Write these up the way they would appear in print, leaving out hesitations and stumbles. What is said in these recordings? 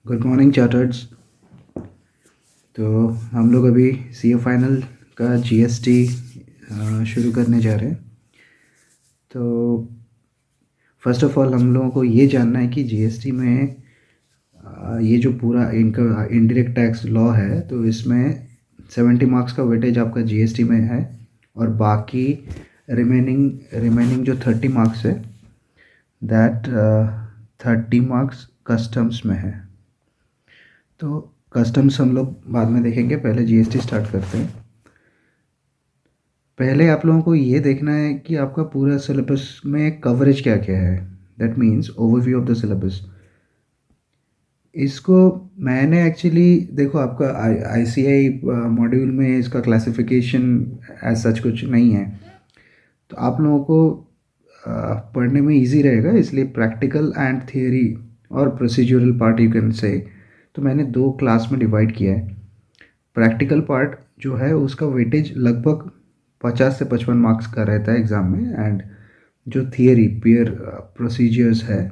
Good morning चार्टर्ड्स। तो हम लोग अभी सीए फाइनल का जीएसटी शुरू करने जा रहे हैं। तो फर्स्ट ऑफ ऑल हम लोगों को ये जानना है कि जीएसटी में ये जो पूरा इनका इनडायरेक्ट टैक्स लॉ है, तो इसमें 70 मार्क्स का वेटेज आपका जीएसटी में है और बाकी रिमेनिंग जो 30 मार्क्स है, दैट 30 मार्क्स कस्टम्स में है। तो कस्टम्स हम लोग बाद में देखेंगे, पहले जीएसटी स्टार्ट करते हैं। पहले आप लोगों को ये देखना है कि आपका पूरा सिलेबस में कवरेज क्या क्या है। That means overview of the syllabus. इसको मैंने एक्चुअली देखो, आपका आईसीआई मॉड्यूल में इसका क्लासिफिकेशन एज सच कुछ नहीं है, तो आप लोगों को पढ़ने में इजी रहेगा, इसलिए प्रैक्टिकल एंड थियरी और procedural part you can say. तो मैंने दो क्लास में डिवाइड किया है। प्रैक्टिकल पार्ट जो है उसका वेटेज लगभग 50 से 55 मार्क्स का रहता है एग्ज़ाम में, एंड जो थियरी पेयर प्रोसीजर्स है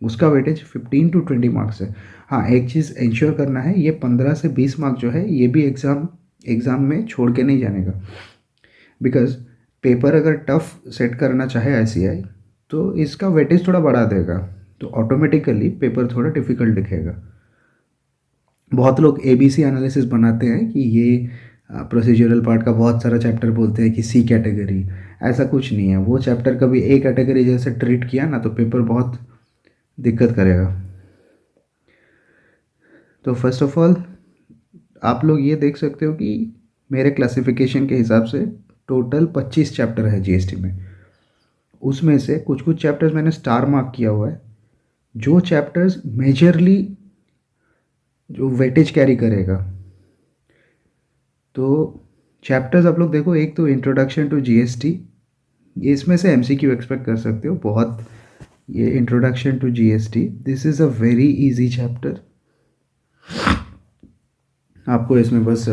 उसका वेटेज 15 to 20 मार्क्स है। हाँ, एक चीज़ इंश्योर करना है, ये 15 से 20 मार्क्स जो है ये भी एग्ज़ाम में छोड़ के नहीं जाने का। बिकॉज पेपर अगर टफ सेट करना चाहे आईसीआई तो इसका वेटेज थोड़ा बढ़ा देगा, तो ऑटोमेटिकली पेपर थोड़ा डिफ़िकल्ट दिखेगा। बहुत लोग एबीसी एनालिसिस बनाते हैं कि ये प्रोसीजरल पार्ट का बहुत सारा चैप्टर बोलते हैं कि सी कैटेगरी। ऐसा कुछ नहीं है, वो चैप्टर कभी ए कैटेगरी जैसे ट्रीट किया ना तो पेपर बहुत दिक्कत करेगा। तो फर्स्ट ऑफ ऑल आप लोग ये देख सकते हो कि मेरे क्लासिफिकेशन के हिसाब से टोटल 25 चैप्टर है जीएसटी में। उसमें से कुछ कुछ चैप्टर्स मैंने स्टार मार्क किया हुआ है, जो चैप्टर्स मेजरली जो वेटेज कैरी करेगा। तो चैप्टर्स आप लोग देखो, एक तो इंट्रोडक्शन टू जीएसटी, ये इसमें से एमसीक्यू एक्सपेक्ट कर सकते हो बहुत। ये introduction to GST, this is a very easy chapter. आपको इसमें बस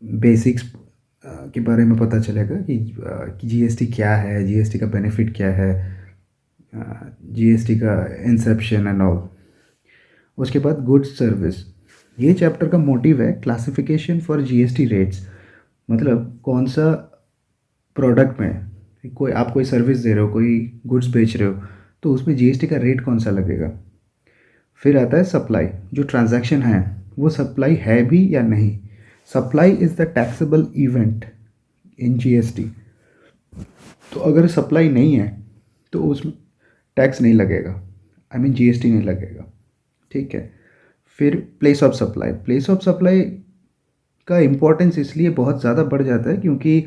बेसिक्स के बारे में पता चलेगा कि जीएसटी क्या है, जीएसटी का बेनिफिट क्या है, जीएसटी का इंसेप्शन एंड ऑल। उसके बाद गुड्स सर्विस, ये चैप्टर का मोटिव है क्लासिफिकेशन फॉर जीएसटी रेट्स। मतलब कौन सा प्रोडक्ट में कोई सर्विस दे रहे हो, कोई गुड्स बेच रहे हो, तो उसमें जीएसटी का रेट कौन सा लगेगा। फिर आता है सप्लाई, जो ट्रांजैक्शन है वो सप्लाई है भी या नहीं। Supply is the taxable event in GST. तो अगर सप्लाई नहीं है तो उसमें टैक्स नहीं लगेगा, आई मीन जीएसटी नहीं लगेगा। ठीक है। फिर place of supply, place of supply का इम्पोर्टेंस इसलिए बहुत ज़्यादा बढ़ जाता है क्योंकि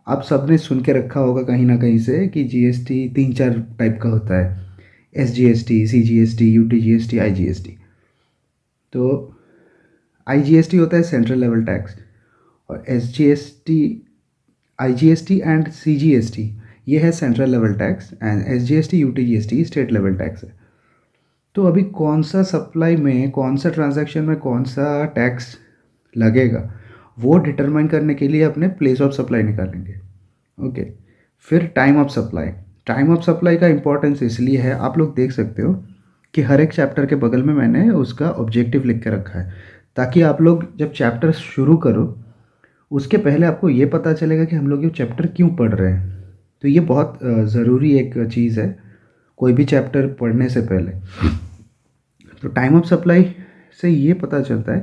आप सब ने सुन के रखा होगा कहीं ना कहीं से कि जीएसटी 3-4 टाइप का होता है। SGST, CGST, UTGST, IGST. तो आईजीएसटी होता है सेंट्रल लेवल टैक्स, और एसजीएसटी, आईजीएसटी एंड सीजीएसटी ये है central level tax, and SGST UTGST state level tax है। तो अभी कौन सा सप्लाई में, कौन सा ट्रांजैक्शन में कौन सा टैक्स लगेगा, वो डिटरमाइन करने के लिए अपने प्लेस ऑफ सप्लाई निकालेंगे। ओके। फिर time of supply, time of supply का इंपॉर्टेंस इसलिए है, आप लोग देख सकते हो कि हर एक चैप्टर के बगल में मैंने उसका ऑब्जेक्टिव लिख के रखा है, ताकि आप लोग जब चैप्टर शुरू करो उसके पहले आपको ये पता चलेगा कि हम लोग ये चैप्टर क्यों पढ़ रहे हैं। तो ये बहुत ज़रूरी एक चीज़ है कोई भी चैप्टर पढ़ने से पहले। तो टाइम ऑफ सप्लाई से ये पता चलता है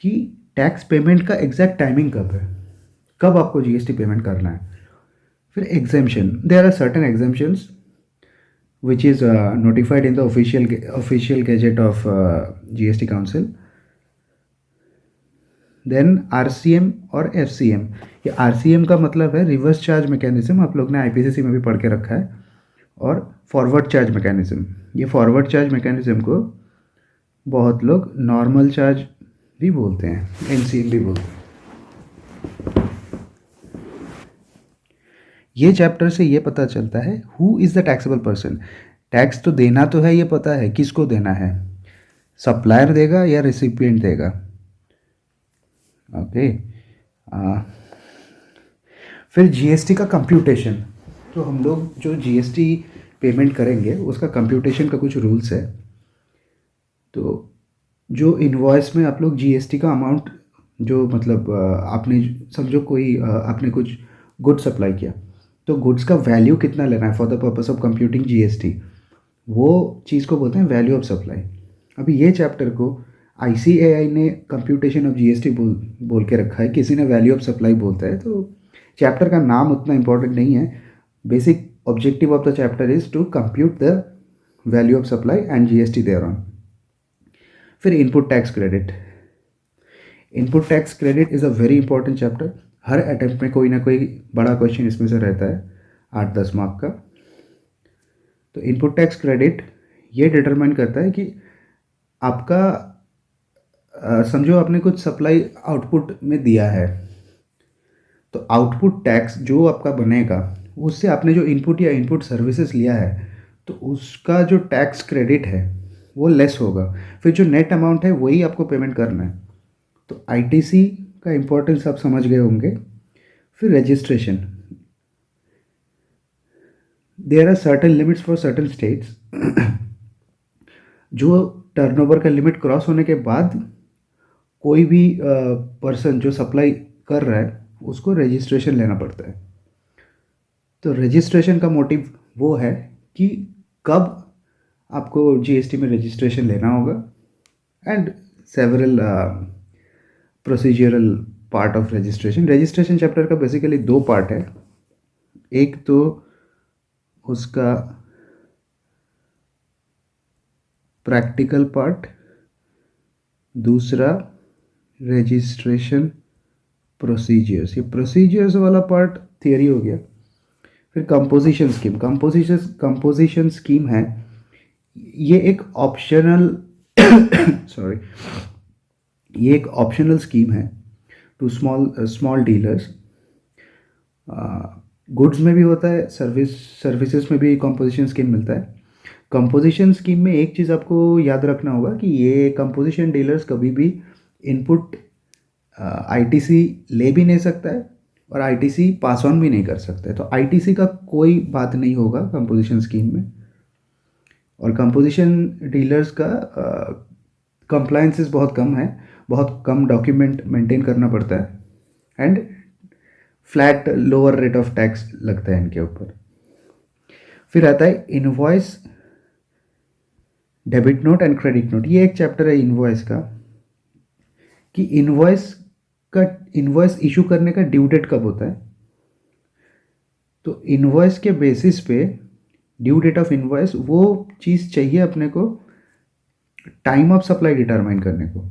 कि टैक्स पेमेंट का एग्जैक्ट टाइमिंग कब है, कब आपको जीएसटी पेमेंट करना है। फिर exemption, there are certain exemptions which is notified in the official gazette of GST Council. Then RCM और एफसीएम। ये आरसीएम का मतलब है रिवर्स चार्ज मैकेनिज्म, आप लोग ने आईपीसीसी में भी पढ़ के रखा है। और फॉरवर्ड चार्ज मैकेनिज्म, ये फॉरवर्ड चार्ज मैकेनिज्म को बहुत लोग नॉर्मल चार्ज भी बोलते हैं, एनसीएम भी बोलते हैं। ये चैप्टर से ये पता चलता है who is the taxable person. Tax तो देना तो है, ये पता है किसको देना है, सप्लायर देगा या रिसिपिएंट देगा। ओके। फिर जीएसटी का कंप्यूटेशन, तो हम लोग जो जीएसटी पेमेंट करेंगे उसका कंप्यूटेशन का कुछ रूल्स है। तो जो इनवॉइस में आप लोग जीएसटी का अमाउंट, जो मतलब आपने समझो कोई आपने कुछ गुड्स सप्लाई किया, तो गुड्स का वैल्यू कितना लेना है for the purpose of computing GST, वो चीज़ को बोलते हैं वैल्यू ऑफ सप्लाई। अभी ये चैप्टर को आईसीएआई ने कंप्यूटेशन ऑफ जीएसटी बोल बोल के रखा है, किसी ने वैल्यू ऑफ सप्लाई बोलता है, तो चैप्टर का नाम उतना इंपॉर्टेंट नहीं है। Basic objective of the chapter is to compute the value of supply and GST thereon. फिर input tax credit. Input tax credit is a very important chapter. हर अटेम्प्ट में कोई ना कोई बड़ा क्वेश्चन इसमें से रहता है, 8-10 मार्क का। तो इनपुट टैक्स क्रेडिट ये डिटरमाइन करता है कि आपका समझो आपने कुछ सप्लाई आउटपुट में दिया है, तो आउटपुट टैक्स जो आपका बनेगा उससे आपने जो इनपुट या इनपुट सर्विसेज लिया है, तो उसका जो टैक्स क्रेडिट है वो लेस होगा। फिर जो नेट अमाउंट है वही आपको पेमेंट करना है। तो आईटीसी का इम्पोर्टेंस आप समझ गए होंगे। फिर registration. There are certain limits for certain states. जो टर्नओवर का लिमिट क्रॉस होने के बाद कोई भी पर्सन जो सप्लाई कर रहा है उसको रजिस्ट्रेशन लेना पड़ता है। तो रजिस्ट्रेशन का मोटिव वो है कि कब आपको जीएसटी में रजिस्ट्रेशन लेना होगा, and several procedural part of registration. Registration chapter का बेसिकली दो पार्ट है। एक तो उसका प्रैक्टिकल पार्ट, दूसरा रजिस्ट्रेशन प्रोसीजर्स। ये प्रोसीजर्स वाला पार्ट थियरी हो गया। फिर कंपोजिशन स्कीम। कंपोजिशन स्कीम है, ये एक ऑप्शनल सॉरी, ये एक ऑप्शनल स्कीम है टू स्मॉल डीलर्स। गुड्स में भी होता है, सर्विसेज में भी कंपोजिशन स्कीम मिलता है। कंपोजिशन स्कीम में एक चीज़ आपको याद रखना होगा कि ये कंपोजिशन डीलर्स कभी भी इनपुट आईटीसी ले भी नहीं सकता है और आईटीसी पास ऑन भी नहीं कर सकता है। तो आईटीसी का कोई बात नहीं होगा कंपोजिशन स्कीम में। और कंपोजिशन डीलर्स का कंप्लायंसेस बहुत कम है, बहुत कम डॉक्यूमेंट मेंटेन करना पड़ता है, and flat lower rate of tax लगता है इनके ऊपर। फिर आता है invoice, debit note and credit note. ये एक चैप्टर है इनवॉइस का, कि इनवॉइस इशू करने का ड्यू डेट कब होता है। तो इनवॉइस के बेसिस पे ड्यू डेट ऑफ इनवॉइस वो चीज़ चाहिए अपने को टाइम ऑफ सप्लाई डिटरमाइन करने को।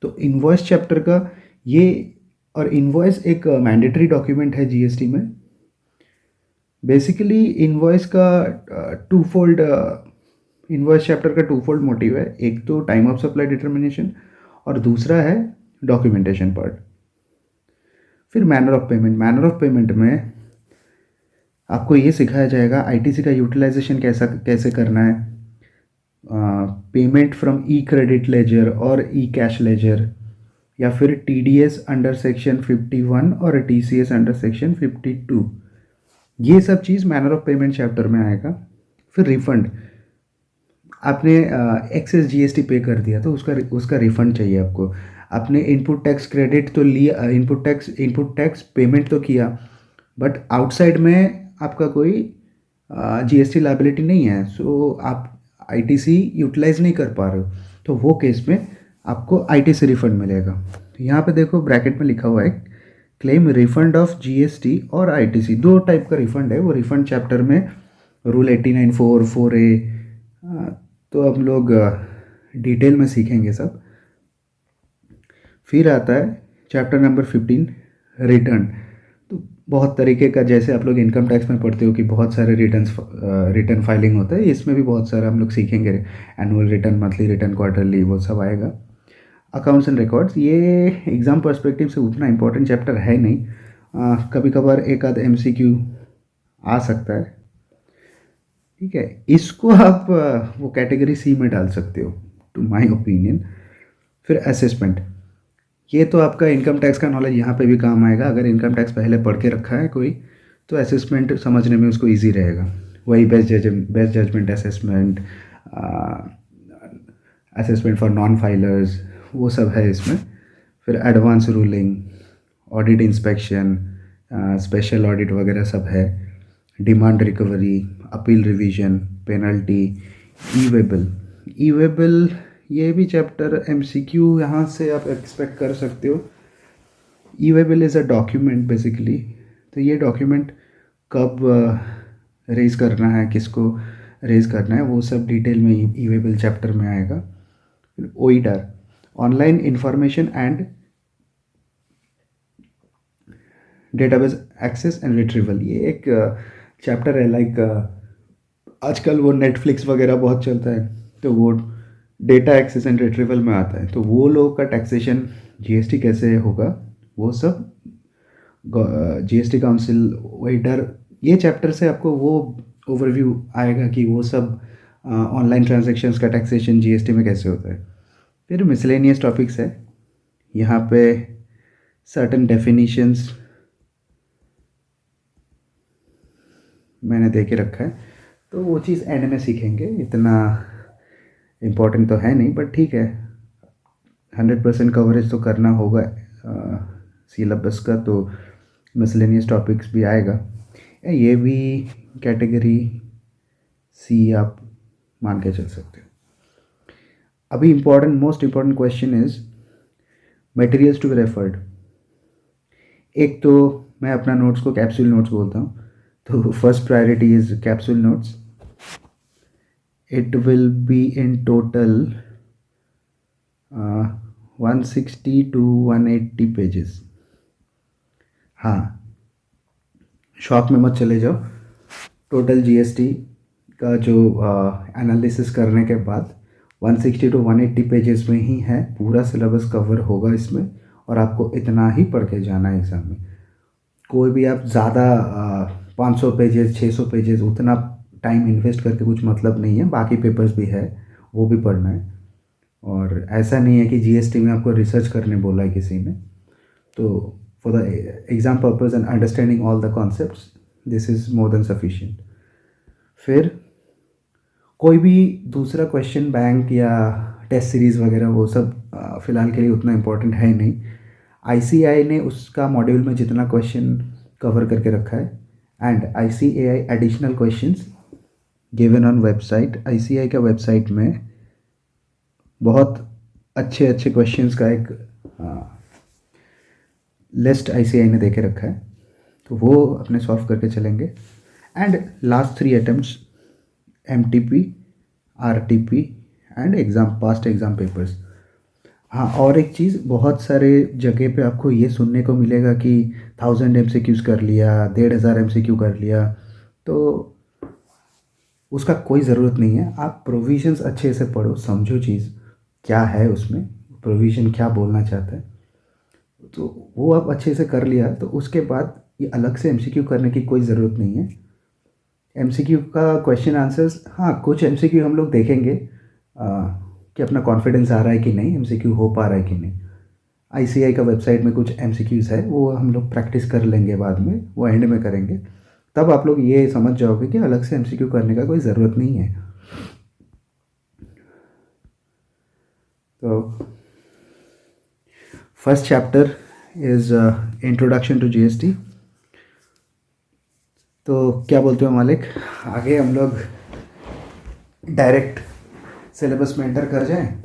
तो इनवॉइस चैप्टर का ये, और इनवॉइस एक मैंडेटरी डॉक्यूमेंट है जीएसटी में। बेसिकली इनवॉइस का टू फोल्ड, इनवॉइस चैप्टर का टू फोल्ड मोटिव है। एक तो टाइम ऑफ सप्लाई डिटर्मिनेशन और दूसरा है डॉक्यूमेंटेशन पार्ट। फिर manner of payment. Manner of payment में आपको ये सिखाया जाएगा आईटीसी का यूटिलाइजेशन कैसे करना है, payment from E credit ledger और ई कैश लेजर, या फिर टीडीएस अंडर सेक्शन 51 और टीसीएस अंडर सेक्शन 52। ये सब चीज़ मैनर ऑफ पेमेंट चैप्टर में आएगा। फिर रिफंड। आपने एक्सेस जीएसटी पे कर दिया तो उसका रिफंड चाहिए आपको। आपने इनपुट टैक्स क्रेडिट तो लिया, इनपुट टैक्स पेमेंट तो किया, बट आउटसाइड में आपका कोई जीएसटी लायबिलिटी नहीं है, सो आप आईटीसी यूटिलाइज नहीं कर पा रहे हो, तो वो केस में आपको आईटीसी रिफंड मिलेगा। तो यहाँ पे देखो ब्रैकेट में लिखा हुआ है क्लेम रिफंड ऑफ जीएसटी और आईटीसी। दो टाइप का रिफंड है, वो रिफंड चैप्टर में रूल 89(4)(4)(a), तो हम लोग डिटेल में सीखेंगे सब। फिर आता है चैप्टर नंबर 15 रिटर्न। तो बहुत तरीके का, जैसे आप लोग इनकम टैक्स में पढ़ते हो कि बहुत सारे रिटर्न फाइलिंग होता है, इसमें भी बहुत सारा हम लोग सीखेंगे। Annual return, monthly return, quarterly, वो सब आएगा। अकाउंट्स एंड रिकॉर्ड्स, ये एग्ज़ाम पर्सपेक्टिव से उतना इंपॉर्टेंट चैप्टर है नहीं, कभी कभार एक आध एमसीक्यू आ सकता है, ठीक है। इसको आप वो कैटेगरी सी में डाल सकते हो, टू माय ओपिनियन। फिर असेसमेंट, ये तो आपका इनकम टैक्स का नॉलेज यहाँ पे भी काम आएगा। अगर इनकम टैक्स पहले पढ़ के रखा है कोई, तो असेसमेंट समझने में उसको इजी रहेगा। वही best judgment assessment, assessment for non filers, वो सब है इसमें। फिर advance ruling, audit inspection, special audit वगैरह सब है। Demand recovery, appeal revision, penalty, e waybill. E waybill ये भी चैप्टर एमसीक्यू यहाँ से आप एक्सपेक्ट कर सकते हो। ई वेबल इज़ अ डॉक्यूमेंट बेसिकली। तो ये डॉक्यूमेंट कब रेज करना है, किसको रेज करना है, वो सब डिटेल में ई वेबल चैप्टर में आएगा। OIDAR, online information and database access and retrieval, ये एक चैप्टर है। लाइक आजकल वो नेटफ्लिक्स वगैरह बहुत चलता है, तो वो डेटा एक्सेस एंड रिट्रीवल में आता है। तो वो लोग का टैक्सेशन जीएसटी कैसे होगा, वो सब जीएसटी काउंसिल ओईडर, ये चैप्टर से आपको वो ओवरव्यू आएगा कि वो सब ऑनलाइन ट्रांजैक्शंस का टैक्सेशन जीएसटी में कैसे होता है। फिर मिसलेनियस टॉपिक्स है, यहाँ पे सर्टन डेफिनेशंस मैंने दे के रखा है, तो वो चीज़ एंड में सीखेंगे। इतना इम्पोर्टेंट तो है नहीं, बट ठीक है, 100% कवरेज तो करना होगा सिलेबस का, तो मिसलेनियस टॉपिक्स भी आएगा। ये भी कैटेगरी सी आप मान के चल सकते हो। अभी important, most important question is materials to be referred. एक तो मैं अपना नोट्स को कैप्सूल नोट्स बोलता हूँ, तो first priority is capsule notes. It will be in total 160 to 180 pages. हाँ, शॉप में मत चले जाओ। टोटल जीएसटी का जो एनालिसिस करने के बाद 160 to 180 पेजेस में ही है, पूरा सिलेबस कवर होगा इसमें, और आपको इतना ही पढ़ के जाना है एग्ज़ाम में। कोई भी आप ज़्यादा 500 पेजेस 600 पेजेस उतना टाइम इन्वेस्ट करके कुछ मतलब नहीं है। बाकी पेपर्स भी है, वो भी पढ़ना है। और ऐसा नहीं है कि जीएसटी में आपको रिसर्च करने बोला है किसी ने। तो for the exam purpose and understanding all the concepts, this is more than sufficient. फिर कोई भी दूसरा क्वेश्चन बैंक या टेस्ट सीरीज़ वगैरह वो सब फ़िलहाल के लिए उतना इम्पोर्टेंट है नहीं। आईसीएआई ने उसका मॉड्यूल में जितना क्वेश्चन कवर करके रखा है, and ICAI additional questions given on website. ICAI का वेबसाइट में बहुत अच्छे अच्छे क्वेश्चंस का एक लिस्ट आईसीएआई ने दे के रखा है, तो वो अपने सॉल्व करके चलेंगे। And last 3 attempts MTP, RTP and exam past exam papers. हाँ, और एक चीज़, बहुत सारे जगह पे आपको ये सुनने को मिलेगा कि 1000 एमसीक्यूज़ कर लिया, 1500 एमसीक्यू कर लिया, तो उसका कोई ज़रूरत नहीं है। आप प्रोविजंस अच्छे से पढ़ो, समझो चीज़ क्या है उसमें, प्रोविज़न क्या बोलना चाहता है, तो वो आप अच्छे से कर लिया, तो उसके बाद ये अलग से एमसीक्यू करने की कोई ज़रूरत नहीं है। एमसीक्यू का क्वेश्चन आंसर्स, हाँ कुछ एमसीक्यू हम लोग देखेंगे कि अपना कॉन्फिडेंस आ रहा है कि नहीं, एमसीक्यू हो पा रहा है कि नहीं। आईसीआई का वेबसाइट में कुछ एमसीक्यूज़ है, वो हम लोग प्रैक्टिस कर लेंगे बाद में, वो एंड में करेंगे। तब आप लोग ये समझ जाओगे कि अलग से एमसीक्यू करने का कोई ज़रूरत नहीं है। तो first chapter is introduction to GST. तो क्या बोलते हो मालिक, आगे हम लोग डायरेक्ट सिलेबस में एंटर कर जाएं?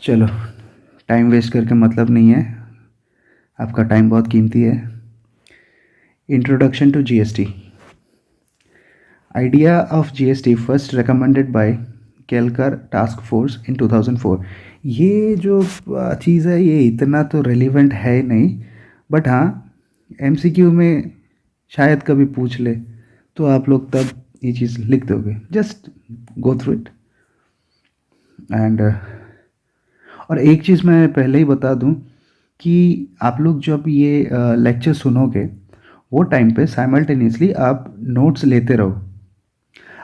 चलो, टाइम वेस्ट करके मतलब नहीं है, आपका टाइम बहुत कीमती है। Introduction to GST. Idea of GST first recommended by Kelkar task force in 2004। ये जो चीज़ है ये इतना तो रेलिवेंट है नहीं, बट हाँ एमसीक्यू में शायद कभी पूछ ले, तो आप लोग तब ये चीज़ लिख दोगे। Just go through it. And और एक चीज़ मैं पहले ही बता दूं कि आप लोग जब ये लेक्चर सुनोगे, वो टाइम पे साइमल्टेनियसली आप नोट्स लेते रहो।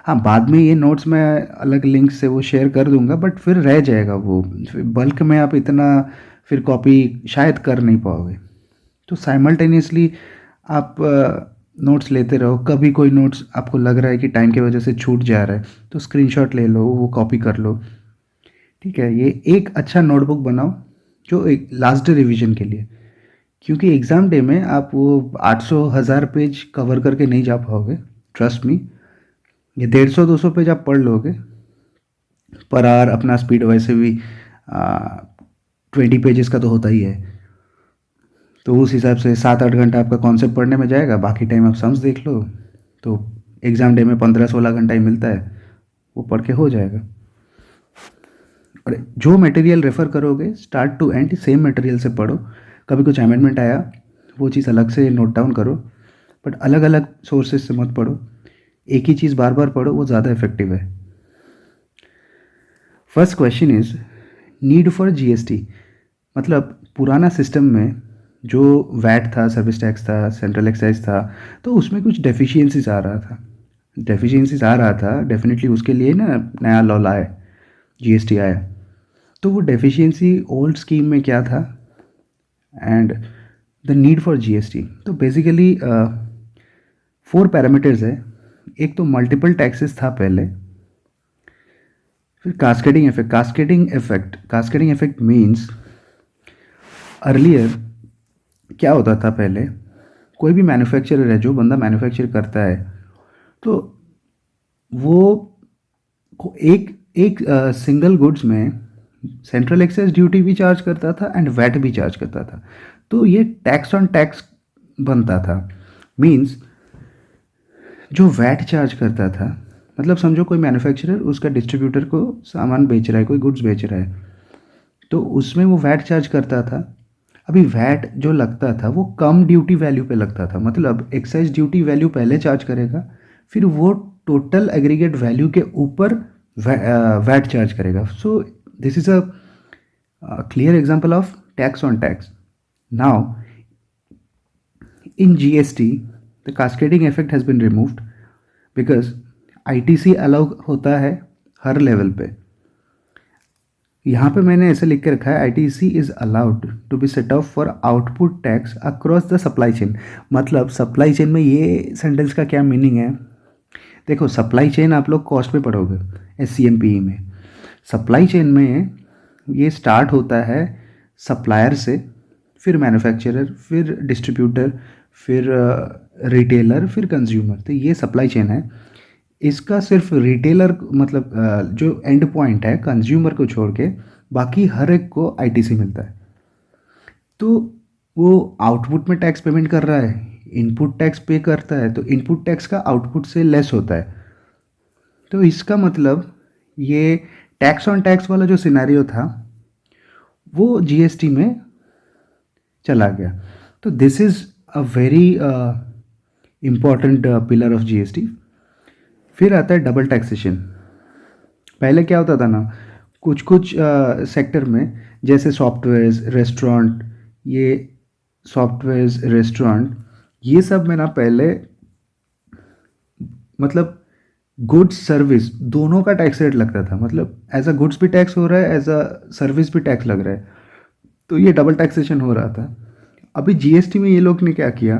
हाँ, बाद में ये नोट्स मैं अलग लिंक से वो शेयर कर दूंगा, बट फिर रह जाएगा वो, बल्क में आप इतना फिर कॉपी शायद कर नहीं पाओगे। तो साइमल्टेनियसली आप नोट्स लेते रहो। कभी कोई नोट्स आपको लग रहा है कि टाइम की वजह से छूट जा रहा है तो स्क्रीनशॉट ले लो, वो कॉपी कर लो। ठीक है, ये एक अच्छा नोटबुक बनाओ जो एक लास्ट डे रिवीजन के लिए, क्योंकि एग्ज़ाम डे में आप वो 800 1000 पेज कवर करके नहीं जा पाओगे। ट्रस्ट मी, ये 150 200 पेज आप पढ़ लोगे पर आवर। अपना स्पीड वैसे भी 20 पेजेस का तो होता ही है, तो उस हिसाब से 7 8 घंटा आपका कॉन्सेप्ट पढ़ने में जाएगा, बाकी टाइम आप सम्स देख लो। तो एग्ज़ाम डे में 15 16 घंटा ही मिलता है, वो पढ़ के हो जाएगा। और जो मटेरियल रेफ़र करोगे start to end same material से पढ़ो। कभी कुछ अमेंडमेंट आया वो चीज़ अलग से नोट डाउन करो, बट अलग अलग सोर्सेज से मत पढ़ो। एक ही चीज़ बार बार पढ़ो, वो ज़्यादा इफेक्टिव है। First question is need for GST. मतलब पुराना सिस्टम में जो वैट था, सर्विस टैक्स था, सेंट्रल एक्साइज था, तो उसमें कुछ डेफिशिएंसीज आ रहा था। डेफिनेटली उसके लिए ना नया लॉ लाए, जीएसटी आया। तो वो डेफिशिएंसी ओल्ड स्कीम में क्या था and the need for GST. तो बेसिकली 4 पैरामीटर्स है। एक तो मल्टीपल टैक्सेस था पहले, फिर कास्केडिंग इफेक्ट मीन्स अर्लियर क्या होता था पहले, कोई भी मैन्युफैक्चरर है, जो बंदा मैन्युफैक्चर करता है, तो वो एक एक सिंगल गुड्स में सेंट्रल एक्साइज ड्यूटी भी चार्ज करता था एंड वैट भी चार्ज करता था। तो ये टैक्स ऑन टैक्स बनता था। मीन्स जो वैट चार्ज करता था, मतलब समझो कोई मैन्युफैक्चरर उसका डिस्ट्रीब्यूटर को सामान बेच रहा है, कोई गुड्स बेच रहा है, तो उसमें वो वैट चार्ज करता था। अभी वैट जो लगता था वो कम ड्यूटी वैल्यू पे लगता था, मतलब एक्साइज ड्यूटी वैल्यू पहले चार्ज करेगा, फिर वो टोटल एग्रीगेट वैल्यू के ऊपर वैट चार्ज करेगा। So this is a clear example of tax on tax. Now in GST the cascading effect has been removed because ITC allow होता है हर level पे। यहाँ पे मैंने ऐसे लिख के रखा है, ITC is allowed to be set off for output tax across the supply chain. मतलब सप्लाई चेन में ये सेंटेंस का क्या मीनिंग है? देखो, सप्लाई चेन आप लोग कॉस्ट पे पढ़ोगे SCMPE में। सप्लाई चेन में ये स्टार्ट होता है सप्लायर से, फिर मैन्युफैक्चरर, फिर डिस्ट्रीब्यूटर, फिर रिटेलर, फिर कंज्यूमर। तो ये सप्लाई चेन है। इसका सिर्फ रिटेलर मतलब जो एंड पॉइंट है कंज्यूमर को छोड़ के बाकी हर एक को आईटीसी मिलता है। तो वो आउटपुट में टैक्स पेमेंट कर रहा है, इनपुट टैक्स पे करता है, तो इनपुट टैक्स का आउटपुट से लेस होता है। तो इसका मतलब ये टैक्स ऑन टैक्स वाला जो सिनेरियो था वो जीएसटी में चला गया। तो this is a very important pillar of GST. फिर आता है डबल टैक्सेशन। पहले क्या होता था ना, कुछ कुछ सेक्टर में, जैसे सॉफ्टवेयर्स, रेस्टोरेंट, ये सॉफ्टवेयर्स, रेस्टोरेंट, ये सब में ना पहले मतलब गुड्स सर्विस दोनों का टैक्स रेट लगता था। मतलब एज अ गुड्स भी टैक्स हो रहा है, एज अ सर्विस भी टैक्स लग रहा है, तो ये डबल टैक्सेशन हो रहा था। अभी जीएसटी में ये लोग ने क्या किया,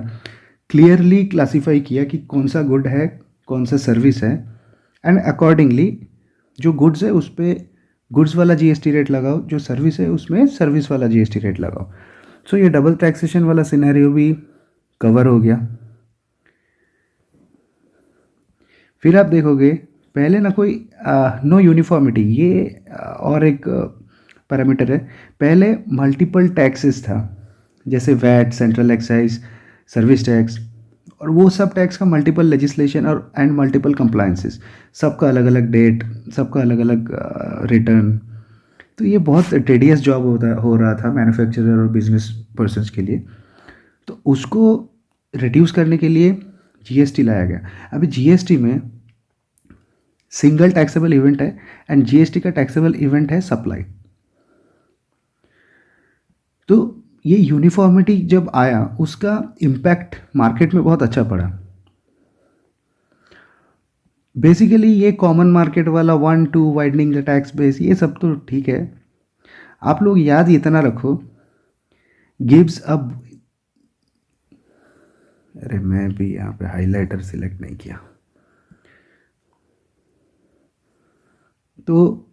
क्लियरली क्लासीफाई किया कि कौन सा गुड है, कौन सा सर्विस है, एंड अकॉर्डिंगली जो गुड्स है उस पर गुड्स वाला जीएसटी रेट लगाओ, जो सर्विस है उसमें सर्विस वाला जीएसटी रेट लगाओ। सो ये डबल टैक्सेशन वाला सिनेरियो भी कवर हो गया। फिर आप देखोगे पहले ना कोई नो यूनिफॉर्मिटी, ये और एक पैरामीटर है। पहले मल्टीपल टैक्सेस था, जैसे VAT, central excise, service tax, और वो सब टैक्स का मल्टीपल लेजिस्लेशन और एंड मल्टीपल कंप्लायंसेस, सबका अलग अलग डेट, सबका अलग अलग रिटर्न। तो ये बहुत टेडियस जॉब हो रहा था मैन्युफैक्चरर और बिजनेस पर्सनस के लिए। तो उसको रिड्यूस करने के लिए जीएसटी लाया गया। अभी जीएसटी में सिंगल टैक्सेबल इवेंट है एंड जीएसटी का टैक्सेबल इवेंट है सप्लाई। तो ये यूनिफॉर्मिटी जब आया उसका इम्पैक्ट मार्केट में बहुत अच्छा पड़ा। बेसिकली ये कॉमन मार्केट वाला 1 2 वाइडनिंग द टैक्स बेस, ये सब तो ठीक है। आप लोग याद इतना रखो, गिव्स अब अरे मैं भी यहाँ पे हाइलाइटर सिलेक्ट नहीं किया। तो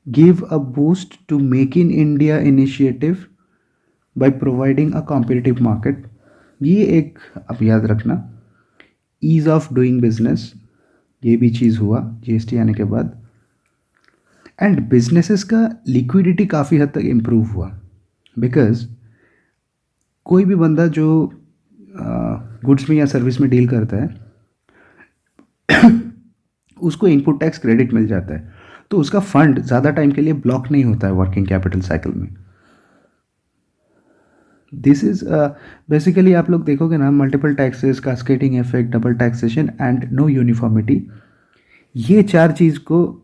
give a boost to make in India initiative by providing a competitive market. ये एक आप याद रखना, ईज ऑफ डूइंग बिजनेस, ये भी चीज़ हुआ जीएसटी आने के बाद। एंड बिजनेसेस का लिक्विडिटी काफ़ी हद तक इम्प्रूव हुआ, बिकॉज कोई भी बंदा जो गुड्स में या सर्विस में डील करता है उसको इनपुट टैक्स क्रेडिट मिल जाता है, तो उसका फंड ज़्यादा टाइम के लिए ब्लॉक नहीं होता है वर्किंग कैपिटल साइकिल में। दिस इज़ बेसिकली आप लोग देखोगे ना, multiple taxes, cascading effect, double taxation and no uniformity, ये चार चीज़ को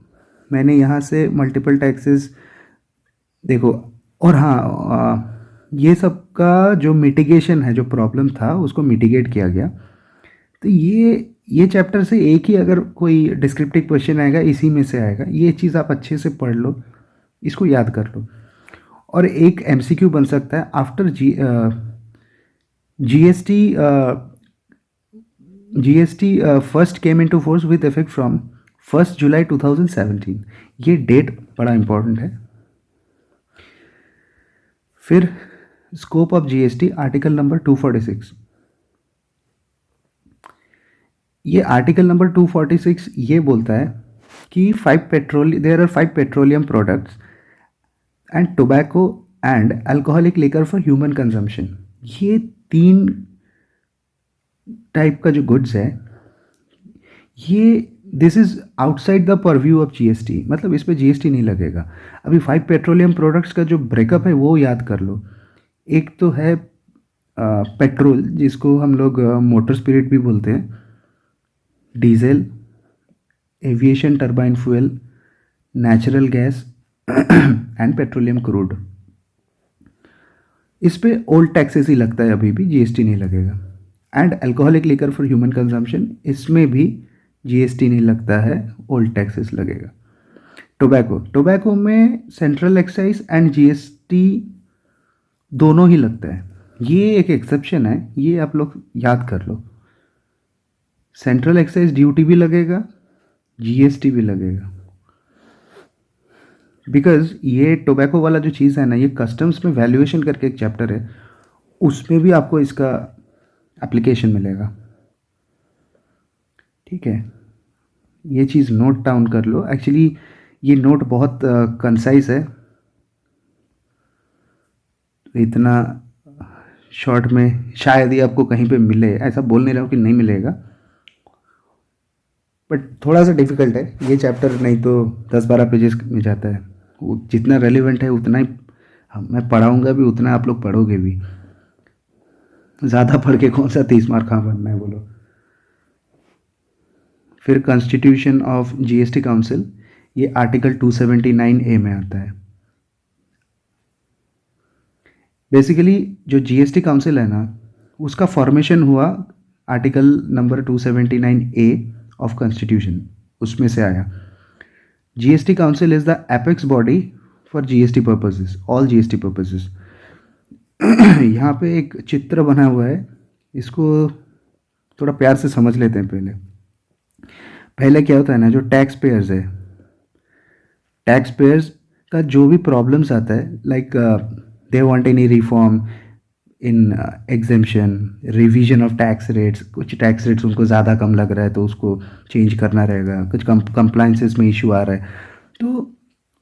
मैंने यहाँ से मल्टीपल टैक्सेस देखो। और हाँ, ये सब का जो मिटिगेशन है, जो प्रॉब्लम था उसको मिटिगेट किया गया। तो ये चैप्टर से एक ही अगर कोई डिस्क्रिप्टिव क्वेश्चन आएगा इसी में से आएगा, ये चीज़ आप अच्छे से पढ़ लो, इसको याद कर लो। और एक एमसीक्यू बन सकता है, after GST GST first came into force with effect from 1 July 2017, ये डेट बड़ा इंपॉर्टेंट है। फिर scope of GST, article number 246, ये आर्टिकल नंबर 246 ये बोलता है कि there are 5 petroleum products and tobacco and alcoholic liquor for human consumption. ये 3 टाइप का जो गुड्स है, ये this is outside the purview of GST, मतलब इस पर जीएसटी नहीं लगेगा। अभी 5 पेट्रोलियम प्रोडक्ट्स का जो ब्रेकअप है वो याद कर लो। एक तो है पेट्रोल, जिसको हम लोग मोटर स्पिरिट भी बोलते हैं, diesel, aviation turbine fuel, natural gas and petroleum crude. इस पे ओल्ड टैक्सेस ही लगता है, अभी भी जीएसटी नहीं लगेगा। And alcoholic liquor for human consumption, इसमें भी जीएसटी नहीं लगता है, ओल्ड टैक्सेस लगेगा। टोबैको में सेंट्रल एक्साइज एंड जीएसटी दोनों ही लगता है, ये एक एक्सेप्शन है, ये आप लोग याद कर लो। सेंट्रल एक्साइज ड्यूटी भी लगेगा, जीएसटी भी लगेगा, बिकॉज ये टोबैको वाला जो चीज़ है ना, ये कस्टम्स में वैल्यूएशन करके एक चैप्टर है, उसमें भी आपको इसका एप्लीकेशन मिलेगा। ठीक है, ये चीज़ नोट डाउन कर लो। एक्चुअली ये नोट बहुत कंसाइज है, तो इतना शॉर्ट में शायद ही आपको कहीं पे मिले, ऐसा बोल नहीं रहा हूँ कि नहीं मिलेगा, बट थोड़ा सा डिफ़िकल्ट है ये चैप्टर, नहीं तो 10-12 पेजेस में जाता है। जितना रेलिवेंट है उतना ही मैं पढ़ाऊँगा भी, उतना आप लोग पढ़ोगे भी। ज़्यादा पढ़ के कौन सा 30 मार्क कहाँ बनना है बोलो। फिर कॉन्स्टिट्यूशन ऑफ जीएसटी काउंसिल, ये आर्टिकल 279A में आता है। बेसिकली जो जीएसटी काउंसिल है ना, उसका फॉर्मेशन हुआ article number 279A of constitution, उसमें से आया। GST council is the apex body for GST purposes, all GST purposes. यहाँ पे एक चित्र बना हुआ है, इसको थोड़ा प्यार से समझ लेते हैं। पहले क्या होता है ना, जो टैक्स पेयर्स है, टैक्स पेयर्स का जो भी प्रॉब्लम्स आता है, like they want any reform in exemption, revision of tax rates, कुछ टैक्स रेट्स उनको ज़्यादा कम लग रहा है तो उसको चेंज करना रहेगा, कुछ कंप्लाइंसेस में इशू आ रहा है, तो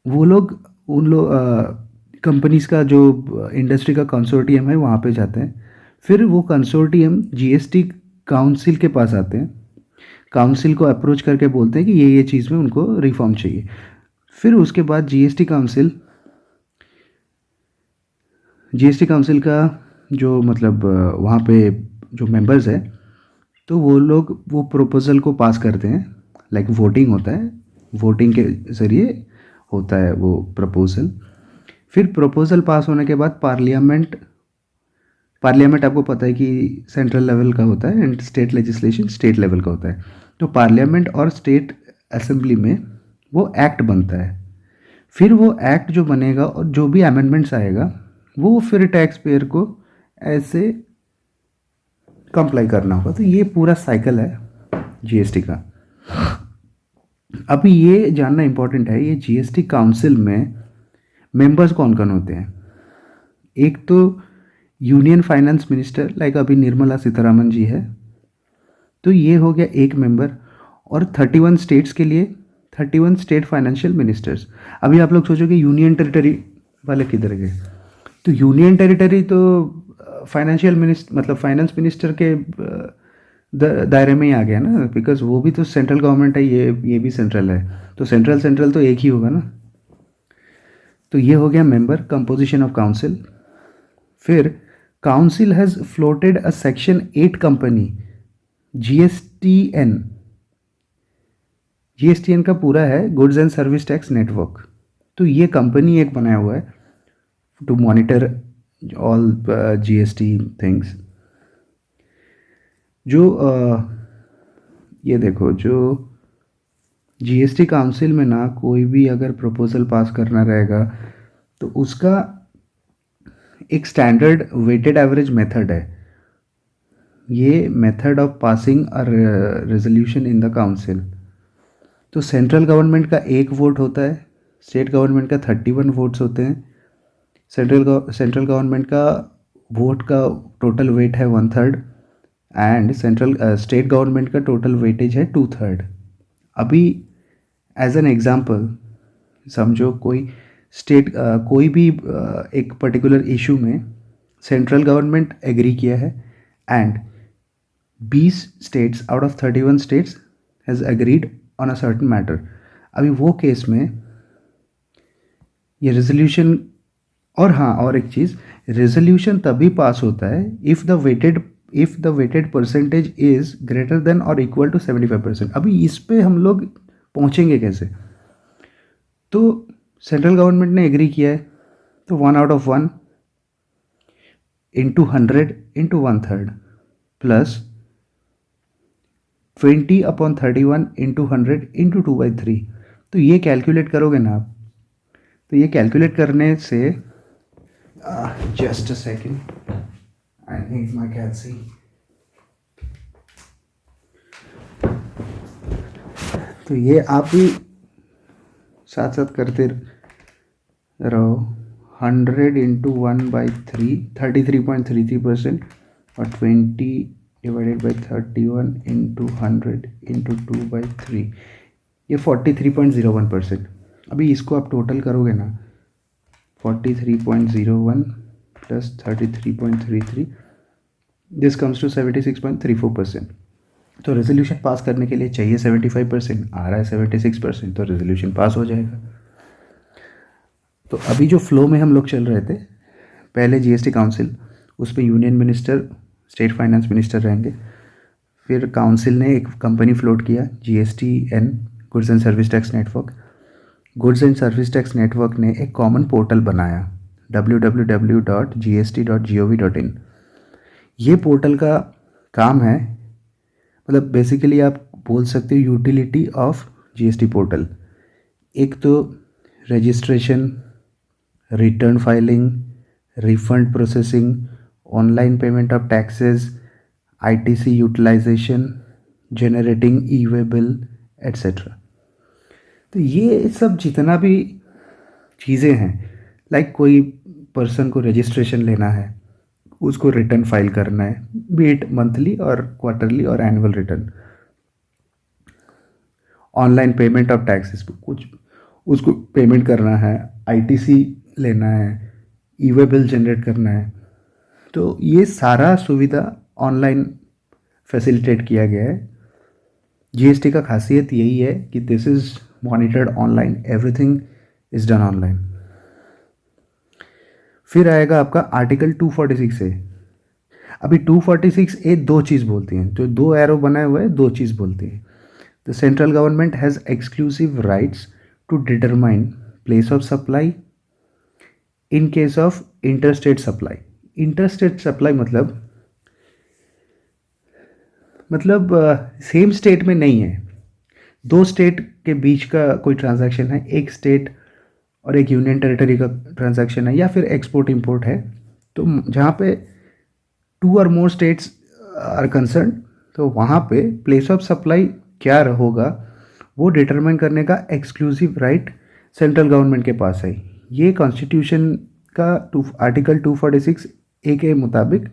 वो लोग उन लोग कंपनीज़ का जो इंडस्ट्री का कंसोर्टियम है वहाँ पे जाते हैं। फिर वो कंसोर्टियम जीएसटी काउंसिल के पास आते हैं, काउंसिल को अप्रोच करके बोलते हैं कि ये चीज़ में उनको रिफॉर्म चाहिए। फिर उसके बाद जीएसटी काउंसिल का जो मतलब वहाँ पे जो मेंबर्स है, तो वो लोग वो प्रपोज़ल को पास करते हैं, लाइक वोटिंग होता है, वोटिंग के ज़रिए होता है वो प्रपोज़ल। फिर प्रपोज़ल पास होने के बाद पार्लियामेंट आपको पता है कि सेंट्रल लेवल का होता है and state legislation state level का होता है। तो पार्लियामेंट और स्टेट असेंबली में वो एक्ट बनता है। फिर वो एक्ट जो बनेगा और जो भी अमेंडमेंट्स आएगा, वो फिर टैक्स पेयर को ऐसे कंप्लाई करना होगा। तो ये पूरा साइकिल है जीएसटी का। अभी ये जानना इम्पोर्टेंट है, ये जीएसटी काउंसिल में मेंबर्स कौन कौन होते हैं। एक तो यूनियन फाइनेंस मिनिस्टर, लाइक अभी निर्मला सीतारामन जी है, तो ये हो गया एक मेंबर। और 31 स्टेट्स के लिए 31 स्टेट फाइनेंशियल मिनिस्टर्स। अभी आप लोग सोचोगे यूनियन टेरिटरी वाले किधर गए, तो यूनियन टेरिटरी तो फाइनेंशियल मिनिस्टर मतलब फाइनेंस मिनिस्टर के दायरे में ही आ गया ना, बिकॉज वो भी तो सेंट्रल गवर्नमेंट है, ये भी सेंट्रल है, तो सेंट्रल सेंट्रल तो एक ही होगा ना। तो ये हो गया मेंबर कंपोजिशन ऑफ काउंसिल। फिर council has floated a section 8 company GSTN. GSTN का पूरा है goods and service tax network. तो ये कंपनी एक बनाया हुआ है to monitor all GST things. जो ये देखो, जो जीएसटी काउंसिल में ना कोई भी अगर प्रपोजल पास करना रहेगा तो उसका एक स्टैंडर्ड वेटेड एवरेज मेथड है। ये method of passing a resolution in the council. तो सेंट्रल गवर्नमेंट का एक वोट होता है, स्टेट गवर्नमेंट का 31 वोट्स होते हैं। सेंट्रल गवर्नमेंट का वोट का टोटल वेट है 1/3 एंड स्टेट गवर्नमेंट का टोटल वेटेज है 2/3। अभी एज एन एग्जांपल समझो कोई स्टेट कोई भी एक पर्टिकुलर इशू में सेंट्रल गवर्नमेंट एग्री किया है and 20 states out of 31 states has agreed on a certain matter. अभी वो केस में ये रेजोल्यूशन, और हाँ और एक चीज़, रेजोल्यूशन तभी पास होता है if the weighted percentage is greater than और इक्वल टू 75%। अभी इस पे हम लोग पहुँचेंगे कैसे। तो सेंट्रल गवर्नमेंट ने एग्री किया है, तो 1/1 into 100 into 1/3 plus 20/31 into 100 into 2/3। तो ये कैलकुलेट करोगे ना आप, तो ये कैलकुलेट करने से just a second, I need my calci. तो ये आप भी साथ साथ करते रहो। 100 इंटू 1/3 33.33% और 20 डिवाइडेड बाई 31 इंटू 100 इंटू 2/3 ये 43.01%। अभी इसको आप टोटल करोगे ना, 43.01 प्लस 33.33 दिस कम्स टू 76.34%। तो रेजोल्यूशन पास करने के लिए चाहिए 75%, आ रहा है 76%, तो रेजोल्यूशन पास हो जाएगा। तो अभी जो फ्लो में हम लोग चल रहे थे, पहले जीएसटी काउंसिल, उस पर union minister state finance minister रहेंगे। फिर काउंसिल ने एक कंपनी फ्लोट किया GSTN, goods and service tax network. Goods and service tax network ने एक कॉमन पोर्टल बनाया www.gst.gov.in। ये पोर्टल का काम है, मतलब बेसिकली आप बोल सकते हो यूटिलिटी ऑफ जीएसटी पोर्टल। एक तो registration, return filing, refund processing, online payment of taxes, ITC utilization, generating e way bill etcetera. तो ये सब जितना भी चीज़ें हैं, लाइक कोई पर्सन को रजिस्ट्रेशन लेना है, उसको रिटर्न फाइल करना है, बी इट मंथली और क्वार्टरली और annual return, online payment of taxes कुछ उसको पेमेंट करना है, आईटीसी लेना है, ई वे बिल जनरेट करना है, तो ये सारा सुविधा ऑनलाइन फैसिलिटेट किया गया है। जीएसटी का खासियत यही है कि this is monitored online, everything is done online. फिर आएगा आपका आर्टिकल 246A। अभी 246A दो चीज़ बोलती हैं, जो दो एरो बनाए हुए हैं दो चीज़ बोलती हैं। The central government has exclusive rights to determine place of supply in case of interstate supply. Interstate supply मतलब सेम स्टेट में नहीं है, दो स्टेट के बीच का कोई ट्रांजैक्शन है, एक स्टेट और एक यूनियन टेरिटरी का ट्रांजैक्शन है, या फिर एक्सपोर्ट इंपोर्ट है, तो जहाँ पे 2 और मोर स्टेट्स आर कंसर्न, तो वहाँ पे प्लेस ऑफ सप्लाई क्या होगा वो डिटरमाइन करने का एक्सक्लूसिव राइट सेंट्रल गवर्नमेंट के पास है। ये कॉन्स्टिट्यूशन का आर्टिकल 246 ए के मुताबिक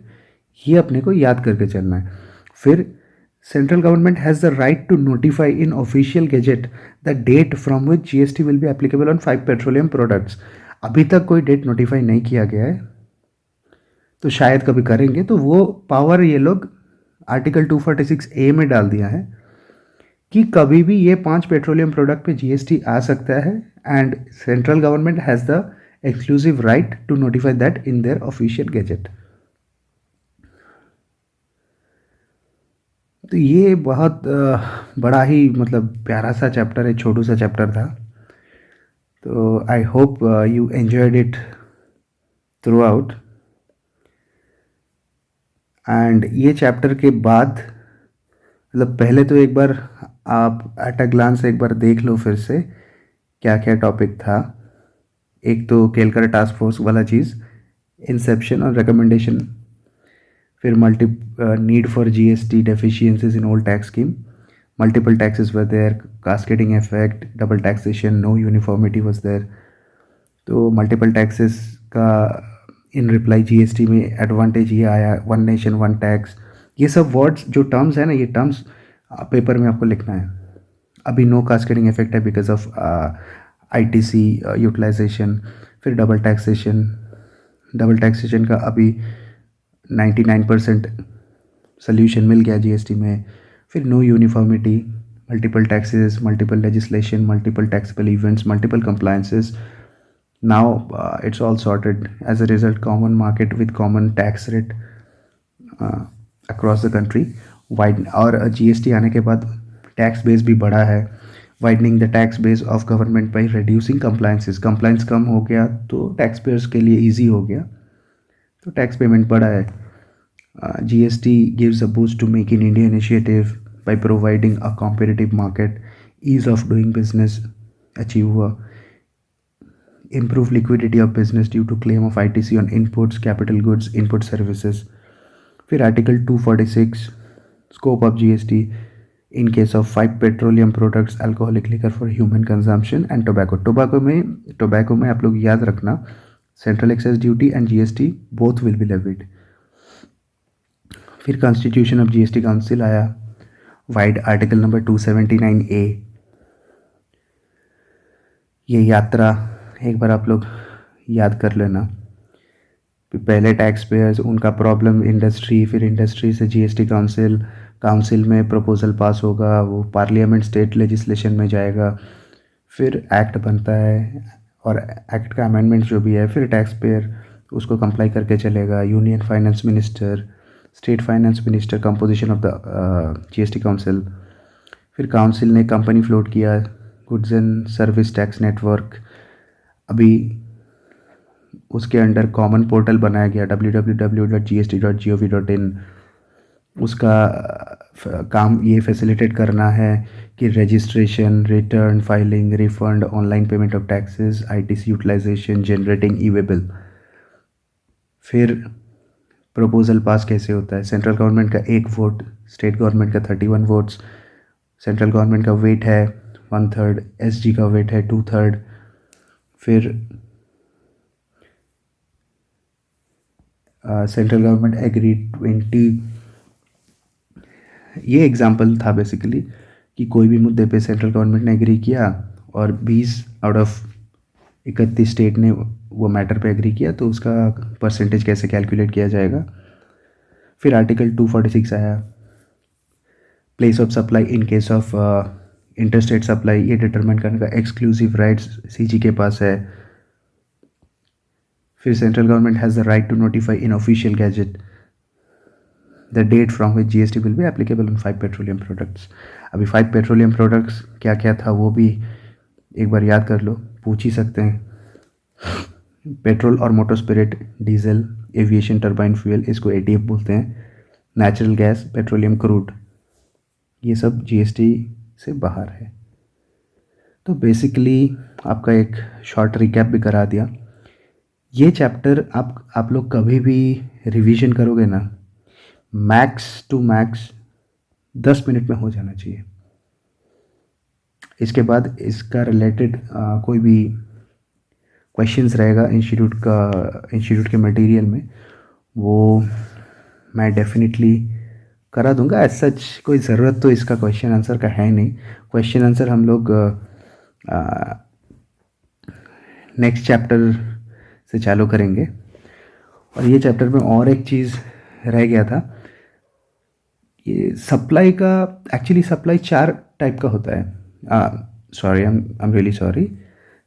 ये अपने को याद करके चलना है। फिर central government has the right to notify in official gazette the date from which GST will be applicable on 5 petroleum products. अभी तक कोई डेट नोटिफाई नहीं किया गया है, तो शायद कभी करेंगे, तो वो पावर ये लोग आर्टिकल 246 ए में डाल दिया है कि कभी भी ये 5 पेट्रोलियम प्रोडक्ट पे जीएसटी आ सकता है and central government has the exclusive right to notify that in their official gazette. तो ये बहुत बड़ा ही मतलब प्यारा सा चैप्टर है, छोटू सा चैप्टर था। तो I hope you enjoyed it through out. And ये चैप्टर के बाद मतलब पहले तो एक बार आप एट अ ग्लांस एक बार देख लो फिर से क्या क्या टॉपिक था। एक तो केलकर टास्क फोर्स वाला चीज़, इंसेप्शन और रिकमेंडेशन, फिर need for GST deficiencies in old tax scheme, multiple taxes were there, cascading effect, double taxation, no uniformity was there. तो मल्टीपल टैक्सेस का इन रिप्लाई जीएसटी में एडवांटेज ये आया, वन नेशन वन टैक्स, ये सब words जो terms है ना, ये टर्म्स पेपर में आपको लिखना है। अभी नो कास्केडिंग इफेक्ट है बिकॉज ऑफ आईटीसी यूटिलाइजेशन। फिर डबल टैक्सेशन का अभी 99% सोल्यूशन मिल गया जीएसटी में। फिर no uniformity, multiple taxes, multiple legislation, multiple taxable events, multiple compliances. Now it's all sorted. As a result, common market with common tax rate across the country. Wide और GST आने के बाद tax base भी बढ़ा है। Widening the tax base of government by reducing compliances, compliance कम हो गया तो टैक्स पेयर्स के लिए ईजी हो गया, तो टैक्स पेमेंट बढ़ा है। GST gives a boost to make in India initiative by providing a competitive market, ease of doing business achieve हुआ, improve liquidity of business due to claim of ITC on inputs, capital goods, input services. फिर article 246 scope of GST in case of 5 petroleum products, alcoholic liquor for human consumption and tobacco. Tobacco में आप लोग याद रखना central excise duty and GST both will be levied. फिर constitution of GST council आया, wide article number 279A। ये यात्रा एक बार आप लोग याद कर लेना। पहले टैक्स पेयर्स, उनका प्रॉब्लम इंडस्ट्री, फिर इंडस्ट्री से जीएसटी काउंसिल, काउंसिल में प्रपोजल पास होगा, वो पार्लियामेंट स्टेट लेजिस्लेशन में जाएगा, फिर एक्ट बनता है और एक्ट का अमेंडमेंट जो भी है, फिर टैक्स पेयर उसको कंप्लाई करके चलेगा। Union finance minister, state finance minister, composition of the GST council. फिर काउंसिल ने कंपनी फ्लोट किया, goods and service tax network. अभी उसके अंडर कॉमन पोर्टल बनाया गया www.gst.gov.in। उसका काम ये फैसिलिटेट करना है कि registration, return filing, refund, online payment of taxes, ITC utilization, generating e way bill. फिर प्रपोजल पास कैसे होता है, सेंट्रल गवर्नमेंट का 1 वोट, स्टेट गवर्नमेंट का 31 वोट्स, सेंट्रल गवर्नमेंट का वेट है 1/3, एसजी का वेट है 2/3। फिर सेंट्रल गवर्नमेंट एग्री 20। ये एग्जांपल था बेसिकली कि कोई भी मुद्दे पे सेंट्रल गवर्नमेंट ने एग्री किया और 20 आउट ऑफ 31 स्टेट ने वो मैटर पे एग्री किया, तो उसका परसेंटेज कैसे कैलकुलेट किया जाएगा। फिर आर्टिकल 246 आया, place of supply in case of interstate supply, ये डिटरमाइन करने का एक्सक्लूसिव राइट्स सीजी के पास है। फिर central government has the right to notify in official gazette the date from which GST will be applicable on 5 petroleum products. अभी 5 petroleum products क्या क्या था वो भी एक बार याद कर लो, पूछ ही सकते हैं। पेट्रोल और motor spirit, diesel, aviation turbine fuel, इसको एटीएफ बोलते हैं, नेचुरल गैस, पेट्रोलियम क्रूड, ये सब जीएसटी से बाहर है। तो बेसिकली आपका एक शॉर्ट रिकैप भी करा दिया। ये चैप्टर आप लोग कभी भी रिवीजन करोगे ना, मैक्स टू मैक्स 10 मिनट में हो जाना चाहिए। इसके बाद इसका रिलेटेड कोई भी क्वेश्चंस रहेगा इंस्टीट्यूट के मटेरियल में, वो मैं डेफिनेटली करा दूंगा। एज सच कोई ज़रूरत तो इसका क्वेश्चन आंसर का है नहीं। क्वेश्चन आंसर हम लोग नेक्स्ट चैप्टर से चालू करेंगे। और ये चैप्टर में और एक चीज़ रह गया था, ये सप्लाई का। एक्चुअली सप्लाई 4 टाइप का होता है। Sorry, I am really sorry.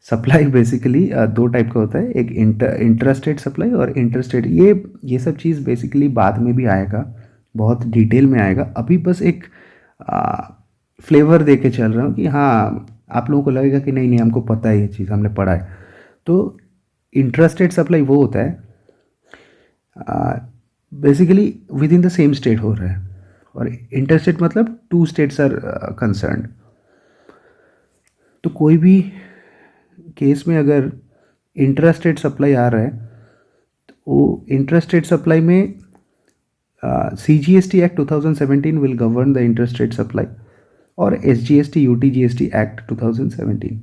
Supply basically 2 type का होता है, एक इंट्रास्टेट सप्लाई और इंटरस्टेट। ये सब चीज़ बेसिकली बाद में भी आएगा, बहुत डिटेल में आएगा। अभी बस एक फ्लेवर दे के चल रहा हूँ कि हाँ, आप लोगों को लगेगा कि नहीं नहीं हमको पता है, ये चीज़ हमने पढ़ा है। तो इंट्रास्टेट सप्लाई वो होता है basically with in the same state हो रहा है, और इंटरस्टेट मतलब 2 स्टेट्स आर कंसर्न्ड। तो कोई भी केस में अगर इंट्रास्टेट सप्लाई आ रहा है, तो वो इंट्रास्टेट सप्लाई में CGST act 2017 will govern the intrastate supply, और SGST UTGST act 2017।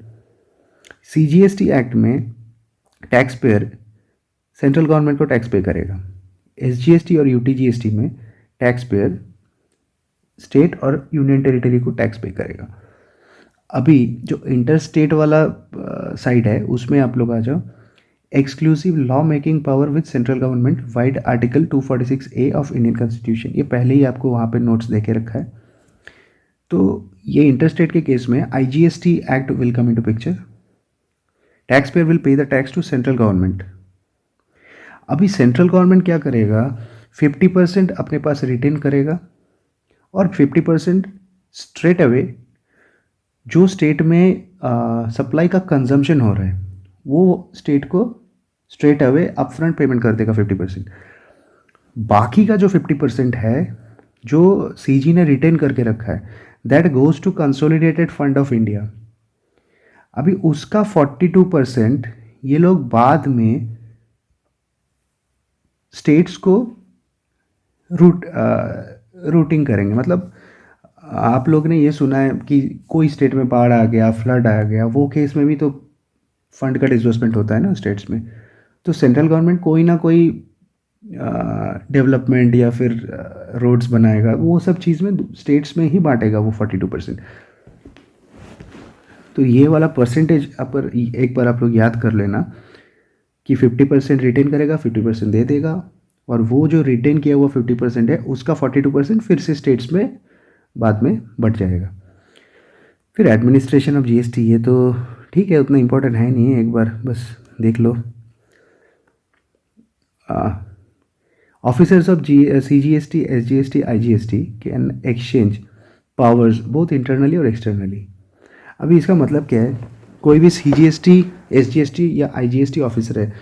CGST act में टैक्स पेयर सेंट्रल गवर्नमेंट को टैक्स पे करेगा। SGST और UTGST में टैक्स पेयर स्टेट और यूनियन टेरिटरी को टैक्स पे करेगा। अभी जो इंटरस्टेट वाला साइड है, उसमें आप लोग आ जाओ। Exclusive law making power with central government wide article 246A of Indian constitution, ये पहले ही आपको वहाँ पे नोट्स देके रखा है। तो ये इंटरस्टेट के केस में IGST act will come into picture. Tax payer will pay the tax to central government. अभी सेंट्रल गवर्नमेंट क्या करेगा, 50% अपने पास रिटेन करेगा, और 50% स्ट्रेट अवे जो स्टेट में सप्लाई का कंजम्पशन हो रहा है, वो स्टेट को स्ट्रेट अवे अपफ्रंट पेमेंट कर देगा 50%। बाकी का जो 50% है, जो CG ने रिटेन करके रखा है, that goes to consolidated fund of India. अभी उसका 42% ये लोग बाद में स्टेट्स को रूटिंग करेंगे। मतलब आप लोग ने ये सुना है कि कोई स्टेट में बाढ़ आ गया, फ्लड आ गया, वो केस में भी तो फंड का डिसबर्समेंट होता है ना स्टेट्स में। तो सेंट्रल गवर्नमेंट कोई ना कोई डेवलपमेंट या फिर रोड्स बनाएगा, वो सब चीज़ में स्टेट्स में ही बांटेगा वो 42%। तो ये वाला परसेंटेज एक बार आप लोग याद कर लेना कि 50% रिटेन करेगा, 50% दे देगा, और वो जो रिटेन किया हुआ 50% है, उसका 42% फिर से स्टेट्स में बाद में बढ़ जाएगा। फिर एडमिनिस्ट्रेशन ऑफ GST, ये तो ठीक है, उतना इम्पोर्टेंट है नहीं, एक बार बस देख लो। Officers of CGST, SGST, IGST can exchange powers both internally और एक्सटर्नली। अभी इसका मतलब क्या है, कोई भी CGST, SGST या IGST ऑफिसर है,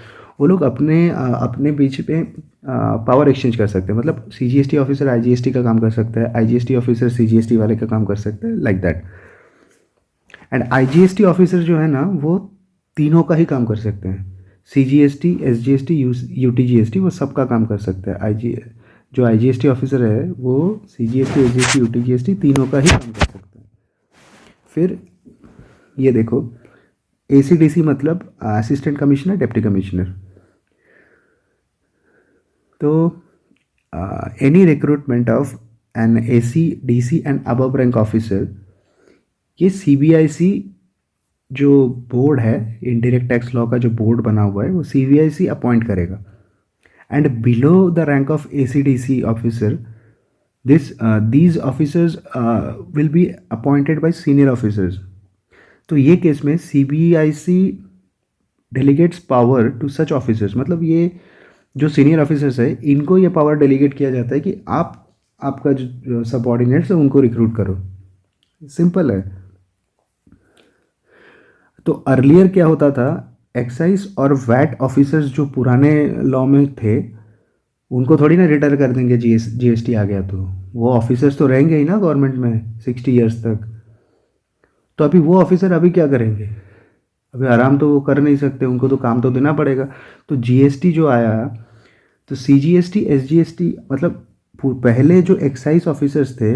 वो लोग अपने बीच में पावर एक्सचेंज कर सकते हैं। मतलब CGST ऑफिसर IGST का काम कर सकता है, IGST ऑफिसर CGST वाले का काम कर सकता है, like that. And IGST officer जो है ना, वो तीनों का ही काम कर सकते हैं। CGST, SGST, UTGST, वो सबका काम कर सकता है। जो IGST ऑफिसर है वो CGST, SGST, UTGST तीनों का ही काम कर सकता है। फिर ये देखो, ACDC मतलब असिस्टेंट कमिश्नर, डिप्टी कमिश्नर। तो any recruitment of an AC, DC and above rank officer, ये CBIC जो बोर्ड है, इनडायरेक्ट टैक्स लॉ का जो बोर्ड बना हुआ है, वो CBIC अपॉइंट करेगा। And below the rank of ACDC officer, these officers will be appointed by senior officers। तो ये केस में CBIC delegates power to such officers, मतलब ये जो सीनियर ऑफिसर्स है, इनको ये पावर डेलीगेट किया जाता है कि आपका जो सबऑर्डिनेट्स है उनको रिक्रूट करो। सिंपल है। तो अर्लियर क्या होता था, एक्साइज और वैट ऑफिसर्स जो पुराने लॉ में थे, उनको थोड़ी ना रिटायर कर देंगे GST आ गया तो। वो ऑफिसर्स तो रहेंगे ही ना गवर्नमेंट में 60 ईयर्स तक। तो अभी वो ऑफिसर अभी क्या करेंगे, अभी आराम तो वो कर नहीं सकते, उनको तो काम तो देना पड़ेगा। तो GST जो आया, तो CGST, SGST मतलब पहले जो एक्साइज ऑफिसर्स थे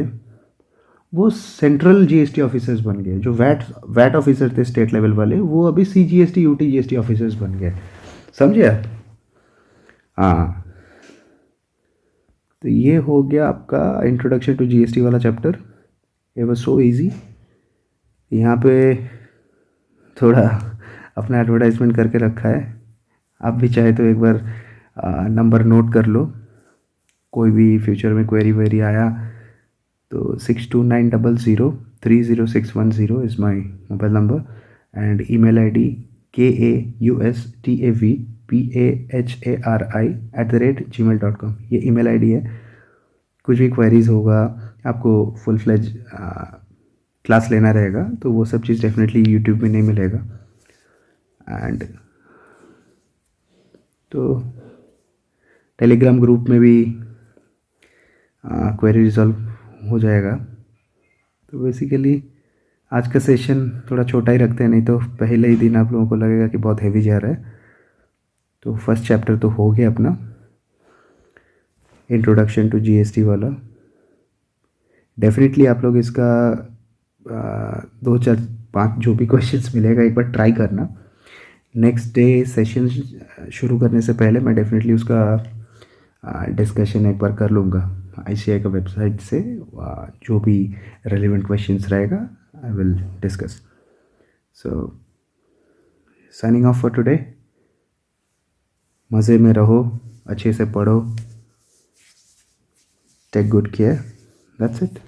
वो सेंट्रल जीएसटी ऑफिसर्स बन गए, जो वैट वैट ऑफिसर थे स्टेट लेवल वाले, वो अभी सीजीएसटी यूटी जीएसटी ऑफिसर्स बन गए। समझे आप? हाँ, तो ये हो गया आपका इंट्रोडक्शन टू जीएसटी वाला चैप्टर। ये वाज सो इजी। यहाँ पे थोड़ा अपना एडवर्टाइजमेंट करके रखा है, आप भी चाहे तो एक बार नंबर नोट कर लो। कोई भी फ्यूचर में क्वेरी वेरी आया तो 6290030610 is my mobile number and email ID KAUSTAVPAHARI@gmail.com, ये ईमेल आईडी है। कुछ भी क्वेरीज होगा, आपको फुल फ्लेज क्लास लेना रहेगा तो वो सब चीज़ डेफिनेटली यूट्यूब में नहीं मिलेगा। एंड तो टेलीग्राम ग्रुप में भी क्वेरी रिजॉल्व हो जाएगा। तो बेसिकली आज का सेशन थोड़ा छोटा ही रखते हैं, नहीं तो पहले ही दिन आप लोगों को लगेगा कि बहुत हैवी जा रहा है। तो फर्स्ट चैप्टर तो हो गया अपना, इंट्रोडक्शन टू जीएसटी वाला। डेफिनेटली आप लोग इसका 2 4 5 जो भी क्वेश्चंस मिलेगा एक बार ट्राई करना। नेक्स्ट डे सेशन शुरू करने से पहले मैं डेफिनेटली उसका डिस्कशन एक बार कर लूँगा आईसीआई का वेबसाइट से। जो भी रेलिवेंट क्वेश्चंस रहेगा I will discuss. So signing off for today. मज़े में रहो, अच्छे से पढ़ो, take good care, that's it.